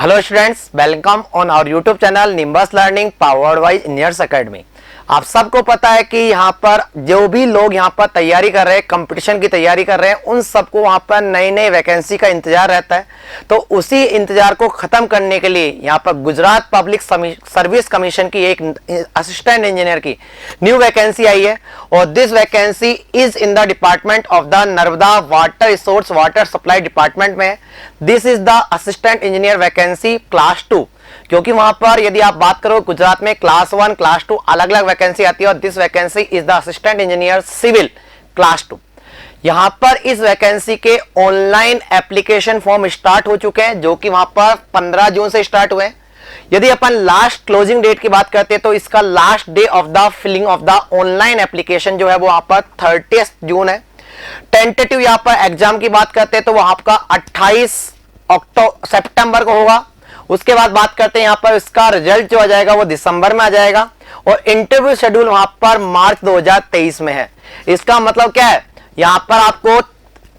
Hello students, welcome on our YouTube channel Nimbus learning powered by engineers academy. आप सबको पता है कि यहाँ पर जो भी लोग यहाँ पर तैयारी कर रहे हैं, कंपटीशन की तैयारी कर रहे हैं, उन सबको वहाँ पर नई नई वैकेंसी का इंतजार रहता है। तो उसी इंतजार को खत्म करने के लिए यहाँ पर गुजरात पब्लिक सर्विस कमीशन की एक असिस्टेंट इंजीनियर की न्यू वैकेंसी आई है और this vacancy is in the department of the Narmada water resource water supply department में। This is the assistant engineer vacancy class 2, क्योंकि वहां पर यदि आप बात करो गुजरात में क्लास 1 क्लास 2 अलग अलग वैकेंसी आती है और this vacancy is the assistant engineer civil class 2। यहां पर इस वैकेंसी के ऑनलाइन एप्लीकेशन फॉर्म स्टार्ट हो चुके हैं, जो कि वहां पर 15 जून से स्टार्ट हुए हैं। यदि अपन लास्ट क्लोजिंग डेट की बात करते हैं तो इसका last day of the filling of the online application जो है वो वहां पर 30 जून है। टेंटेटिव यहां पर एग्जाम की बात करते हैं तो वहां आपका 28 सितंबर को होगा। उसके बाद बात करते हैं यहाँ पर इसका रिजल्ट जो आ जाएगा वो दिसंबर में आ जाएगा और इंटरव्यू शेड्यूल वहां पर मार्च 2023 में है। इसका मतलब क्या है, यहाँ पर आपको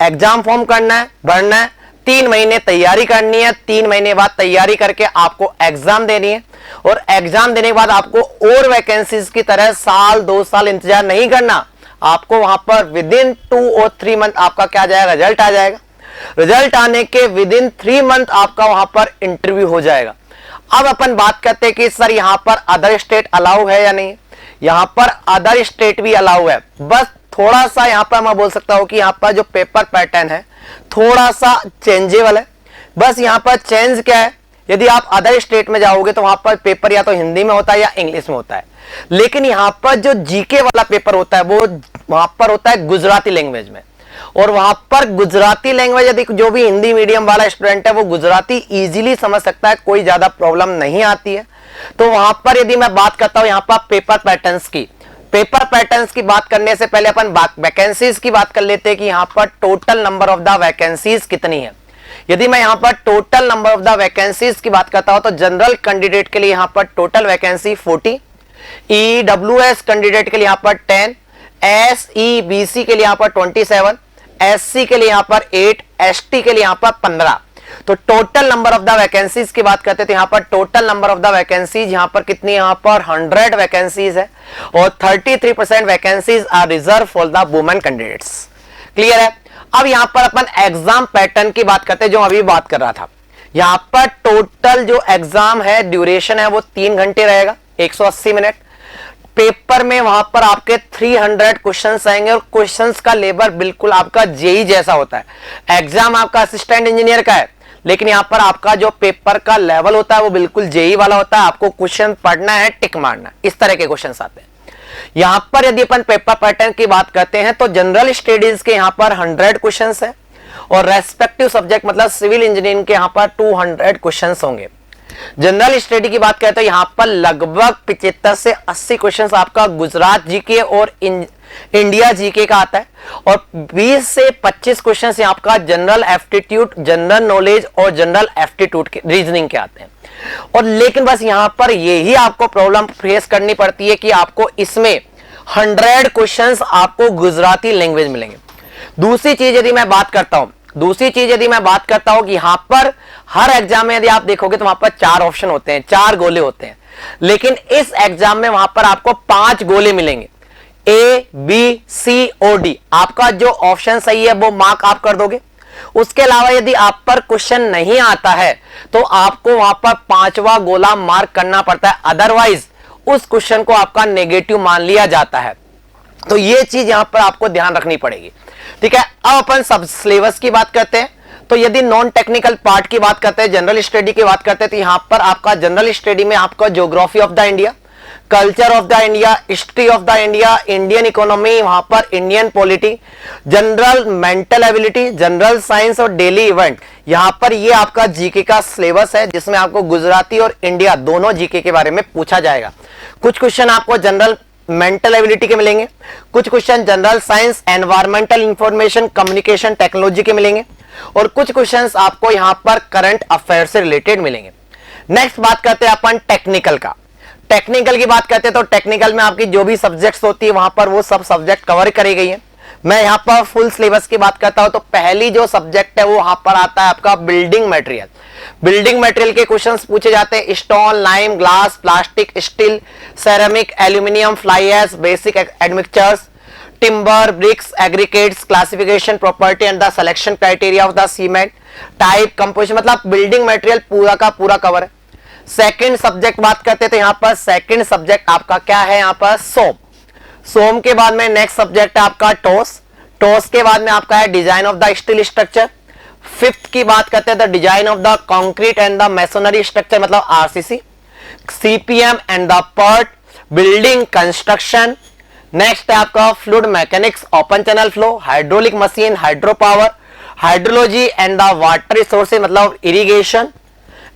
एग्जाम फॉर्म करना है, भरना है, 3 महीने तैयारी करनी है, 3 महीने बाद तैयारी करके आपको एग्जाम देनी है और एग्जाम देने के बाद आपको और वैकेंसीज की तरह साल 2 साल इंतजार नहीं करना। आपको वहां पर विद इन 2 और 3 मंथ आपका क्या जाएगा, रिजल्ट आ जाएगा। रिजल्ट आने के विद इन 3 मंथ आपका वहां पर इंटरव्यू हो जाएगा। अब अपन बात करते हैं कि सर यहां पर अदर स्टेट अलाउ है या नहीं। यहां पर अदर स्टेट भी अलाउ है, बस थोड़ा सा यहां पर मैं बोल सकता हूं कि यहां पर जो पेपर पैटर्न है थोड़ा सा चेंजेबल है। बस यहां पर चेंज क्या है, यदि आप अदर स्टेट में जाओगे तो वहां पर पेपर या तो हिंदी में होता है या इंग्लिश में होता है, लेकिन यहां पर जो जीके वाला पेपर होता है वो वहां पर होता है गुजराती लैंग्वेज में। और वहां पर गुजराती लैंग्वेज यदि जो भी हिंदी मीडियम वाला स्टूडेंट है वो गुजराती इजीली समझ सकता है, कोई ज्यादा प्रॉब्लम नहीं आती है। तो वहां पर यदि मैं बात करता हूं यहां पर पेपर पैटर्न्स की बात करने से पहले अपन वैकेंसीज की बात कर लेते हैं कि यहां पर total number of the vacancies कितनी है। यदि मैं यहां पर total number of the vacancies की बात करता हूं तो जनरल कैंडिडेट के लिए यहां पर टोटल वैकेंसी 40, ईडब्ल्यूएस कैंडिडेट के लिए यहां पर 10, एसईबीसी के लिए यहां पर 27, एससी के लिए यहां पर 8, एसटी के लिए यहां पर 15। तो total number of the vacancies की बात करते थे, यहां पर total number of the vacancies यहां पर कितनी, यहां पर 100 वैकेंसीज है और 33% vacancies are reserve for the women candidates. Clear है। अब यहां पर अपन एग्जाम पैटर्न की बात करते हैं, जो अभी बात कर रहा था। यहां पर टोटल जो एग्जाम है ड्यूरेशन है वो 3 घंटे रहेगा, 180 मिनट। पेपर में वहां पर आपके 300 क्वेश्चंस आएंगे और क्वेश्चंस का लेवल बिल्कुल आपका जेई जैसा होता है। एग्जाम आपका असिस्टेंट इंजीनियर का है, लेकिन यहां पर आपका जो पेपर का लेवल होता है वो बिल्कुल जेई वाला होता है। आपको क्वेश्चन पढ़ना है, टिक मारना है, इस तरह के क्वेश्चंस आते हैं। यहां पर यदि अपन पेपर पैटर्न की बात करते हैं तो जनरल स्टडीज के यहां पर 100 क्वेश्चंस है और रेस्पेक्टिव सब्जेक्ट मतलब सिविल इंजीनियरिंग के यहां पर 200 क्वेश्चंस होंगे। जनरल स्टडी की बात करते हैं यहां पर लगभग 75 से 80 क्वेश्चंस आपका गुजरात जीके और इंडिया जीके का आता है और 20 से 25 क्वेश्चंस यहां आपका जनरल एप्टीट्यूड, जनरल नॉलेज और जनरल एप्टीट्यूड के रीजनिंग के आते हैं। और लेकिन बस यहां पर यही आपको प्रॉब्लम फेस करनी पड़ती है कि आपको इसमें 100 क्वेश्चंस आपको गुजराती लैंग्वेज मिलेंगे। दूसरी चीज यदि मैं बात करता हूं कि यहां पर हर एग्जाम में यदि आप देखोगे तो वहां पर 4 ऑप्शन होते हैं, 4 गोले होते हैं, लेकिन इस एग्जाम में वहां पर आपको 5 गोले मिलेंगे, ए बी सी और डी। आपका जो ऑप्शन सही है वो मार्क आप कर दोगे। उसके अलावा यदि आप पर क्वेश्चन नहीं आता है तो आपको वहां पर 5वां गोला मार्क करना पड़ता है, अदरवाइज उस क्वेश्चन को आपका नेगेटिव मान लिया जाता है। तो ये चीज यहां पर आपको ध्यान रखनी पड़ेगी। ठीक है। अब अपन सब सिलेबस की बात करते हैं तो यदि नॉन टेक्निकल पार्ट की बात करते हैं, जनरल स्टडी की बात करते हैं तो यहां पर आपका जनरल स्टडी में आपका geography of the India, culture of the India, history of the India, Indian economy, वहां पर Indian polity, general mental ability, general science और डेली इवेंट। यहां पर ये आपका जीके का सिलेबस है जिसमें आपको गुजराती और इंडिया दोनों जीके के बारे में पूछा जाएगा। कुछ क्वेश्चन आपको जनरल मेंटल एबिलिटी के मिलेंगे, कुछ question general science, environmental information, communication technology के मिलेंगे और कुछ क्वेश्चंस आपको यहां पर करंट अफेयर से रिलेटेड मिलेंगे। नेक्स्ट बात करते हैं अपन टेक्निकल का। टेक्निकल की बात करते हैं तो टेक्निकल में आपकी जो भी सब्जेक्ट्स होती है वहां पर वो सब सब्जेक्ट कवर करी गई है। मैं यहां पर फुल सिलेबस की बात करता हूं तो पहली जो सब्जेक्ट है वो वहां पर आता है आपका बिल्डिंग मटेरियल। बिल्डिंग मटेरियल के क्वेश्चंस पूछे जाते हैं, stone, lime, glass, plastic, steel, ceramic, aluminium, fly ash, basic admixtures, timber, bricks, aggregates, classification, property and the selection criteria of the cement, type, composition, मतलब बिल्डिंग मटेरियल पूरा का पूरा cover है। Second subject बात करते हैं तो यहाँ पर सेकंड सब्जेक्ट आपका क्या है, यहाँ पर सोम। सोम के बाद में नेक्स्ट सब्जेक्ट है आपका टोस। टोस के बाद में आपका है design of the steel structure. Fifth की बात करते हैं the design of the concrete and the masonry structure, मतलब RCC. CPM and the PERT, building construction. Next है आपका fluid mechanics, open channel flow, hydraulic machine, hydro power, hydrology and the water resources, मतलब irrigation.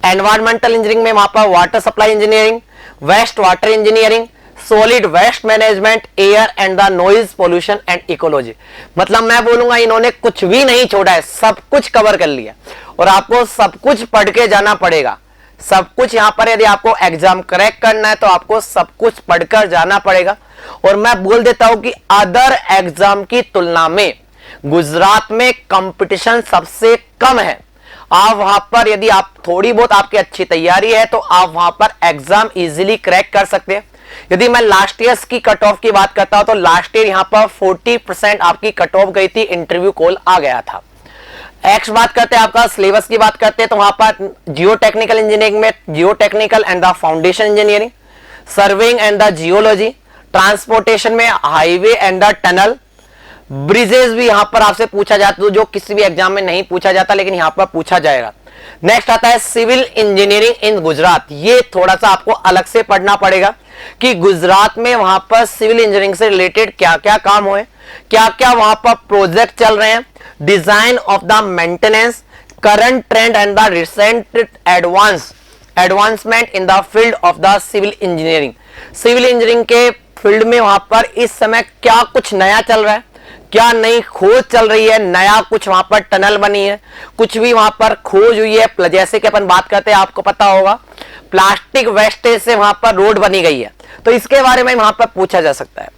Environmental engineering में वहां पर water supply engineering, waste water engineering, solid waste management, air and the noise pollution and ecology. मतलब मैं बोलूंगा इन्होंने कुछ भी नहीं छोड़ा है, सब कुछ कवर कर लिया और आपको सब कुछ पढ़ के जाना पड़ेगा। सब कुछ यहां पर यदि आपको एग्जाम क्रैक करना है तो आपको सब कुछ पढ़कर जाना पड़ेगा। और मैं बोल देता हूं कि अदर एग्जाम की तुलना में गुजरात में कंपटीशन सबसे कम है। आप वहां पर यदि आप थोड़ी बहुत आपकी अच्छी तैयारी है तो आप वहां पर एग्जाम इजीली क्रैक कर सकते हैं। यदि मैं लास्ट ईयर की कट ऑफ की बात करता हूं तो लास्ट ईयर यहां पर 40% आपकी कट ऑफ गई थी, इंटरव्यू कॉल आ गया था। नेक्स्ट बात करते हैं आपका सिलेबस की बात करते हैं तो वहां पर जियो टेक्निकल इंजीनियरिंग में geotechnical and the foundation engineering, surveying and the geology, transportation में highway and the tunnel, bridges भी यहां पर आपसे पूछा जाता है जो किसी भी एग्जाम में नहीं पूछा जाता लेकिन यहां पर पूछा जाएगा। नेक्स्ट आता है सिविल इंजीनियरिंग इन गुजरात। ये थोड़ा सा आपको अलग से पढ़ना पड़ेगा कि गुजरात में वहां पर सिविल इंजीनियरिंग से रिलेटेड क्या क्या काम हुए, क्या क्या वहां पर प्रोजेक्ट चल रहे हैं, design of the maintenance, current trend and the recent advancement in the field of the civil engineering. Civil engineering के फील्ड में वहां पर इस समय क्या कुछ नया चल रहा है, क्या नई खोज चल रही है, नया कुछ वहां पर टनल बनी है, कुछ भी वहां पर खोज हुई है। जैसे कि अपन बात करते हैं आपको पता होगा प्लास्टिक वेस्टेज से वहां पर रोड बनी गई है तो इसके बारे में वहां पर पूछा जा सकता है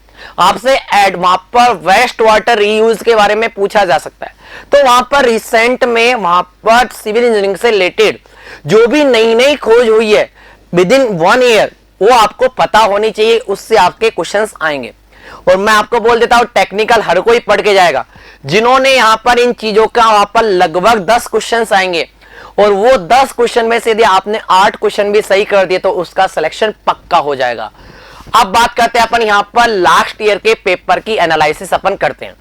आपसे। वहां पर वेस्ट वाटर रीयूज के बारे में पूछा जा सकता है। तो वहां पर रिसेंट में वहां पर सिविल इंजीनियरिंग से रिलेटेड जो भी नई नई खोज हुई है विद इन 1 ईयर वो आपको पता होनी चाहिए, उससे आपके क्वेश्चंस आएंगे। और मैं आपको बोल देता हूं टेक्निकल हर कोई पढ़ के जाएगा। जिन्होंने यहां पर इन चीजों का वहां पर लगभग 10 क्वेश्चंस आएंगे और वो 10 क्वेश्चन में से यदि आपने 8 क्वेश्चन भी सही कर दिए तो उसका सिलेक्शन पक्का हो जाएगा। अब बात करते हैं अपन यहां पर लास्ट ईयर के पेपर की एनालिसिस अपन करते हैं।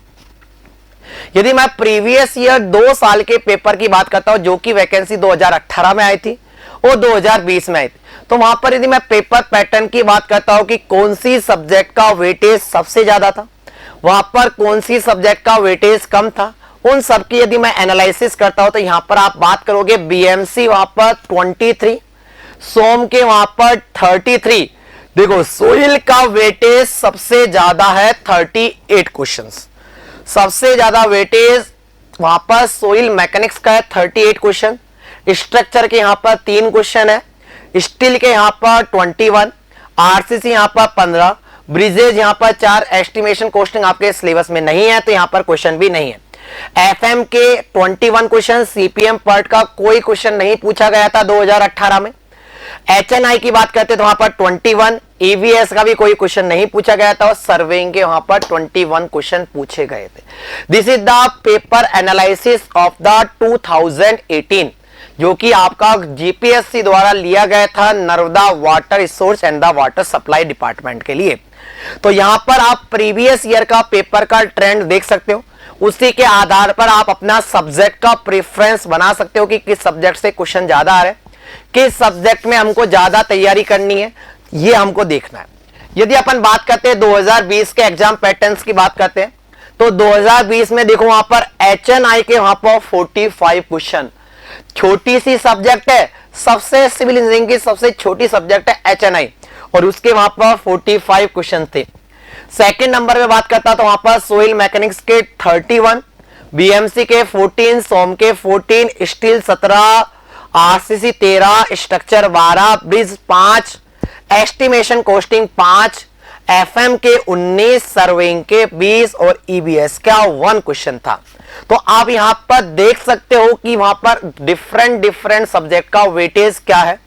यदि मैं प्रीवियस ईयर 2 साल के पेपर की बात करता हूं जो कि वैकेंसी 2018 में आई थी और 2020 में आई थी, तो वहां पर यदि मैं पेपर पैटर्न की बात करता हूं कि कौन सी सब्जेक्ट का वेटेज सबसे ज्यादा था, वहां पर कौन सी सब्जेक्ट का वेटेज कम था, उन सब की यदि मैं एनालिसिस करता हूं तो यहां पर आप बात करोगे बीएमसी वहां पर 23, सोम के वहां पर 33। देखो सोइल का वेटेज सबसे ज्यादा है 38 क्वेश्चंस, सबसे ज्यादा वेटेज वहां पर सोइल मैकेनिक्स का है 38 क्वेश्चन। स्ट्रक्चर के यहां पर 3 क्वेश्चन है, स्टील के यहां पर 21, आरसीसी यहां पर 15, ब्रिजेज यहां पर 4, एस्टिमेशन कॉस्टिंग आपके सिलेबस में नहीं है तो यहां पर क्वेश्चन भी नहीं है। एफएम के 21 क्वेश्चन, सीपीएम पार्ट का कोई क्वेश्चन नहीं पूछा गया था 2018 में। एचएनआई की बात करते तो वहां पर 21, ईवीएस का भी कोई क्वेश्चन नहीं पूछा गया था और सर्वेइंग के वहां पर 21 क्वेश्चन पूछे गए थे। This is the paper analysis of the 2018 जो कि आपका जीपीएससी द्वारा लिया गया था Narmada water resource and the water supply department के लिए। तो यहां पर आप प्रीवियस ईयर का पेपर का ट्रेंड देख सकते हो, उसी के आधार पर आप अपना सब्जेक्ट का प्रेफरेंस बना सकते हो कि किस सब्जेक्ट से क्वेश्चन ज्यादा आ रहे हैं, किस सब्जेक्ट में हमको ज्यादा तैयारी करनी है, ये हमको देखना है। यदि अपन बात करते हैं 2020 के एग्जाम पैटर्न्स की बात करते हैं तो 2020 में देखो वहां पर एचएनआई के वहां पर 45 क्वेश्चन, छोटी सी सब्जेक्ट है, सबसे सिविल इंजीनियरिंग की सबसे छोटी सब्जेक्ट है एचएनआई और उसके वहां पर 45 क्वेश्चन थे। सेकंड नंबर पे बात करता तो वहां पर सोइल मैकेनिक्स के 31, बीएमसी के 14, सोम के 14, steel 17, RCC 13, structure 12, bridge 5, estimation costing 5, FM के 19, सर्वेइंग के 20 और ईबीएस का 1 क्वेश्चन था। तो आप यहां पर देख सकते हो कि वहां पर डिफरेंट सब्जेक्ट का वेटेज क्या है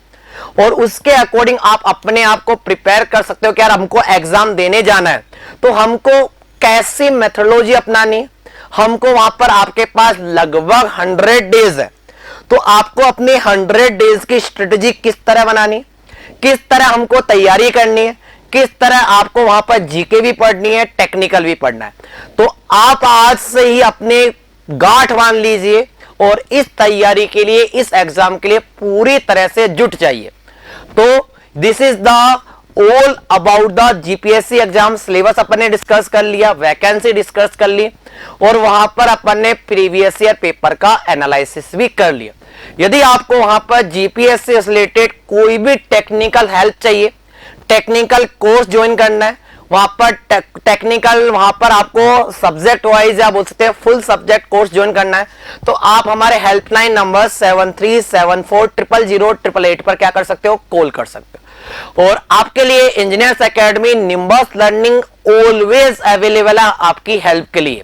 और उसके अकॉर्डिंग आप अपने आप को प्रिपेयर कर सकते हो कि यार हमको एग्जाम देने जाना है तो हमको कैसी मेथोडोलॉजी अपनानी है। हमको वहां पर आपके पास लगभग 100 डेज है, तो आपको अपने 100 डेज की स्ट्रेटेजी किस तरह बनानी, किस तरह हमको तैयारी करनी है, किस तरह आपको वहां पर जीके भी पढ़नी है, टेक्निकल भी पढ़ना है। तो आप आज से ही अपने गांठ बांध लीजिए और इस तैयारी के लिए, इस एग्जाम के लिए पूरी तरह से जुट जाइए। तो this is the all about the GPSC exam. Syllabus अपन ने डिस्कस कर लिया, वैकेंसी डिस्कस कर ली और वहां पर अपन ने प्रीवियस ईयर पेपर का एनालिसिस भी कर लिया। यदि आपको वहां पर जीपीएससी से रिलेटेड कोई भी टेक्निकल हेल्प चाहिए, टेक्निकल कोर्स ज्वाइन करना है, वहां पर टेक्निकल वहां पर आपको सब्जेक्ट वाइज या बोल सकते हैं फुल सब्जेक्ट कोर्स ज्वाइन करना है, तो आप हमारे हेल्पलाइन नंबर 7374000888 पर क्या कर सकते हो, कॉल कर सकते हो। और आपके लिए engineers academy nimbus learning always available है आपकी हेल्प के लिए।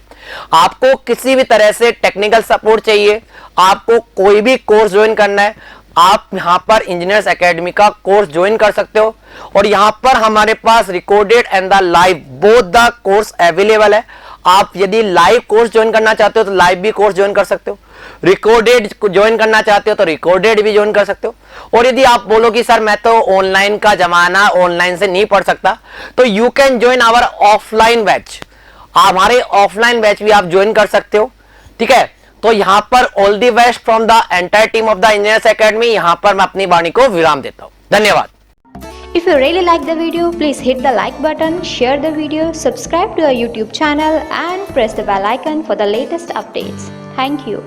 आपको किसी भी तरह से टेक्निकल सपोर्ट चाहिए, आपको कोई भी कोर्स ज्वाइन करना है, आप यहां पर इंजीनियर्स एकेडमी का कोर्स ज्वाइन कर सकते हो। और यहां पर हमारे पास recorded and the live both the course available है। आप यदि लाइव कोर्स ज्वाइन करना चाहते हो तो लाइव भी कोर्स ज्वाइन कर सकते हो, रिकॉर्डेड ज्वाइन करना चाहते हो तो रिकॉर्डेड भी ज्वाइन कर सकते हो। और यदि आप बोलो कि सर मैं तो ऑनलाइन का जमाना, ऑनलाइन से नहीं पढ़ सकता, तो you can join our offline batch. हमारे ऑफलाइन बैच भी आप ज्वाइन कर सकते हो, ठीक है। तो यहां पर all the best from the entire team of the engineers academy. यहां पर मैं अपनी वाणी को विराम देता हूं। धन्यवाद। If you really like the video, please hit the like button, share the video, subscribe to our YouTube channel and press the bell icon for the latest updates. Thank you.